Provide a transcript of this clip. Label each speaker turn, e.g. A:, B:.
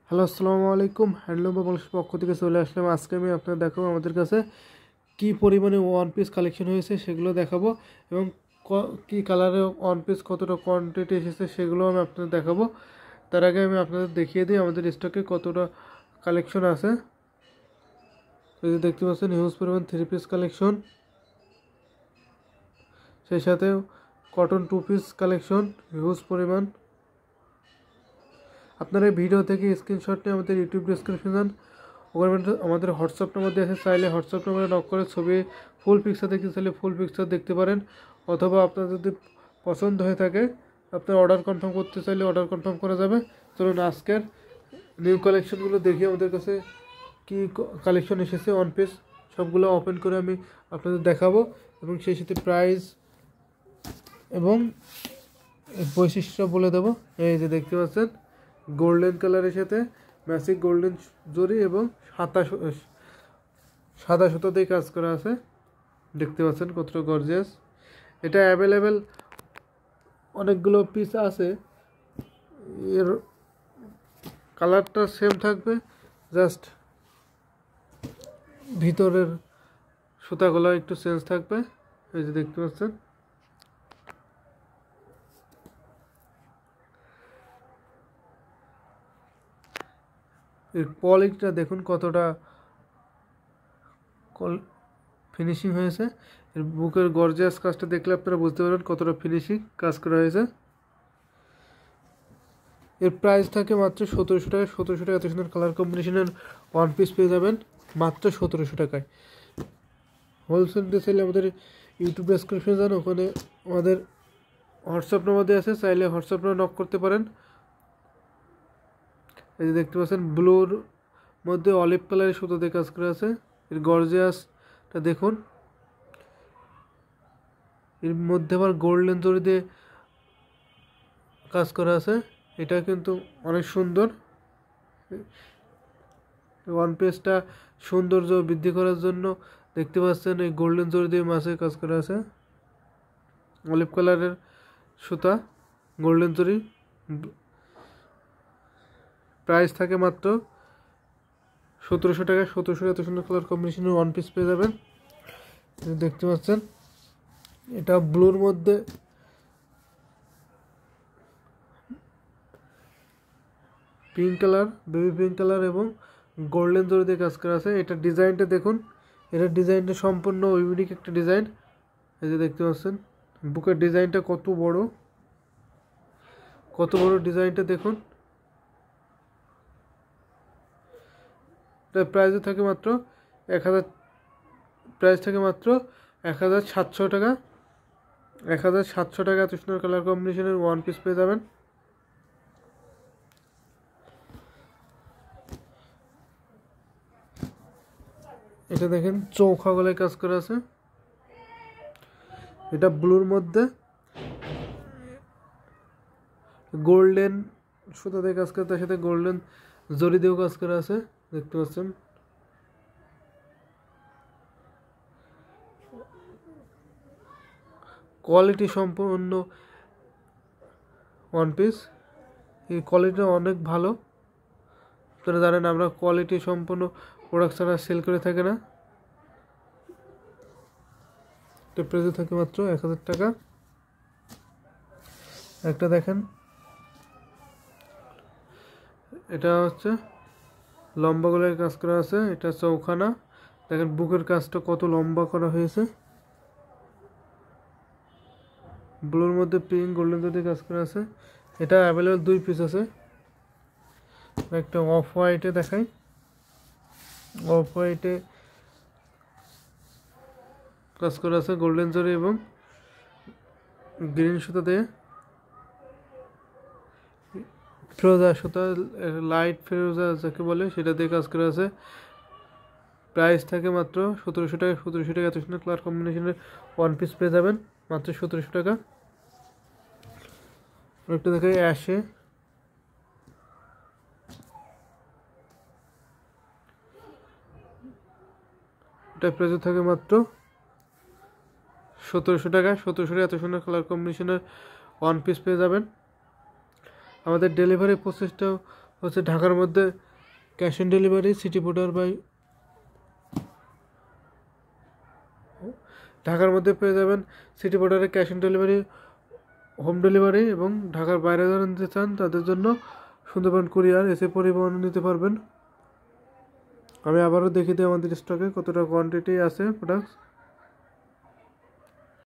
A: Hello আসসালামু আলাইকুম। Handloom বা বাংলাদেশের পক্ষ থেকে চলে আসলাম। আজকে আমি আপনাদের দেখাবো আমাদের কাছে কি পরিমাণে ওয়ান পিস কালেকশন হয়েছে সেগুলো দেখাবো, এবং কি কালারে ওয়ান পিস কতটা কোয়ান্টিটি এসেছে সেগুলো আমি আপনাদের দেখাবো। তার আগে আমি আপনাদের দেখিয়ে দিই আমাদের স্টকে কতটা কালেকশন আছে। এই যে দেখতে পাচ্ছেন হিউজ পরিমাণ থ্রি পিস কালেকশন, সেই সাথে cotton two piece collection huge পরিমাণ। আপনারা এই ভিডিও থেকে স্ক্রিনশট নিয়ে আমাদের ইউটিউব ডেসক্রিপশন ওখানে আমাদের হোয়াটসঅ্যাপ নাম্বার দিয়ে আছে, চাইলে হোয়াটসঅ্যাপ নাম্বারে নক করে ছবি ফুল পিকচার দেখতে চাইলে ফুল পিকচার দেখতে পারেন, অথবা আপনার যদি পছন্দ হয়ে থাকে আপনার অর্ডার কনফার্ম করতে চাইলে অর্ডার কনফার্ম করা যাবে। চলুন আজকের নিউ কালেকশনগুলো দেখি আমাদের কাছে কি কালেকশন এসেছে ওয়ান পিস, সবগুলো ওপেন করে আমি আপনাদের দেখাবো এবং সেই সাথে প্রাইস এবং বৈশিষ্ট্য বলে দেবো। এই যে দেখতে পাচ্ছেন গোল্ডেন কালারের সাথে ম্যাসিক গোল্ডেন জরি এবং সাদা সুতো দিয়ে কাজ করা আছে। দেখতে পাচ্ছেন কতটা গর্জিয়াস। এটা অ্যাভেলেবেল অনেকগুলো পিস আছে, এর কালারটা সেম থাকবে, জাস্ট ভিতরের সুতাগুলো একটু চেঞ্জ থাকবে। এই যে দেখতে পাচ্ছেন এর কোয়ালিটিটা দেখুন কতটা ফিনিশিং হয়েছে। এর বুকের গর্জিয়াস কাজটা দেখলে আপনারা বুঝতে পারবেন কতটা ফিনিশিং কাজ করা হয়েছে। এর প্রাইস থাকে মাত্র 1700 টাকা। 1700 টাকা এত সুন্দর কালার কম্বিনেশনের ওয়ান পিস পেয়ে যাবেন মাত্র 1700 টাকায়। হোলসেল দিতে চাইলে আমাদের ইউটিউব ডেসক্রিপশন যান, ওখানে আমাদের হোয়াটসঅ্যাপ নাম্বার দেওয়া আছে, চাইলে হোয়াটসঅ্যাপ নাম্বার নক করতে পারেন। এই যে দেখতে পাচ্ছেন ব্লুর মধ্যে অলিভ কালারের সুতো দিয়ে কাজ করা আছে। এর গর্জিয়াসটা দেখুন, এর মধ্যে আবার গোল্ডেন জরি দিয়ে কাজ করা আছে। এটা কিন্তু অনেক সুন্দর। ওয়ান পিসটা সৌন্দর্য বৃদ্ধি করার জন্য দেখতে পাচ্ছেন এই গোল্ডেন জরি দিয়ে মাঝে কাজ করা আছে। অলিভ কালারের সুতা, গোল্ডেন জরি। প্রাইস থাকে মাত্র 1700 টাকা। 1700 এত সুন্দর কালার কম্বিনেশনের ওয়ান পিস পেয়ে যাবেন। দেখতে পাচ্ছেন এটা ব্লুর মধ্যে pink colour, baby pink colour এবং গোল্ডেন জরি দিয়ে কাজ করা আছে। এটা ডিজাইনটা দেখুন, এটা ডিজাইনটা সম্পূর্ণ ইউনিক একটা ডিজাইন। এই যে দেখতে পাচ্ছেন বুকের ডিজাইনটা কত বড় ডিজাইনটা দেখুন। এটার প্রাইস থাকে মাত্র 1700 টাকা। 1700 টাকা এত সুন্দর কালার কম্বিনেশনের ওয়ান পিস পেয়ে যাবেন। এটা দেখেন চৌখা গলায় কাজ করা আছে। এটা ব্লুর মধ্যে গোল্ডেন সুতা দিয়ে কাজ করে, তার সাথে গোল্ডেন জরি দিয়েও কাজ করা আছে। দেখতে পাচ্ছেন কোয়ালিটি সম্পন্ন ওয়ান পিস। এই কোয়ালিটিটা অনেক ভালো। আপনারা জানেন আমরা কোয়ালিটি সম্পন্ন প্রোডাক্ট ছাড়া সেল করে থাকি না। এটা প্রাইস থাকে মাত্র 1000 টাকা। একটা দেখেন এটা হচ্ছে লম্বা গলায় কাজ করা আছে। এটা চৌখানা, দেখেন বুকের কাজটা কত লম্বা করা হয়েছে। ব্লুর মধ্যে পিঙ্ক গোল্ডেন দিয়ে কাজ করা আছে। এটা অ্যাভেলেবেল 2 পিস আছে। একটা অফ হোয়াইটে দেখাই, অফ হোয়াইটে কাজ করা আছে গোল্ডেন জরি এবং গ্রিন সুতা দিয়ে, ফিরোজা সুতা, লাইট ফিরোজা যাকে বলে সেটা দিয়ে কাজ করা আছে। প্রাইস থাকে মাত্র 1700 টাকা। 1700 টাকা এত সুন্দর কালার কম্বিনেশনের ওয়ান পিস পেয়ে যাবেন মাত্র 1700 টাকা। একটা দেখাই অ্যাশে, এটা প্রাইস থাকে মাত্র 1700 টাকা। 1700 এত সুন্দর কালার কম্বিনেশনের ওয়ান পিস পেয়ে যাবেন। আমাদের ডেলিভারি প্রসেসটাও হচ্ছে ঢাকার মধ্যে cash on delivery, city porter by ঢাকার মধ্যে পেয়ে যাবেন সিটি পোর্টারে cash on delivery, home delivery, এবং ঢাকার বাইরে যারা নিতে চান তাদের জন্য সুন্দরবন কুরিয়ার এসে পরিবহন নিতে পারবেন। আমি আবারও দেখিয়ে দিই আমাদের স্টকে কতটা কোয়ান্টিটি আছে প্রোডাক্টস।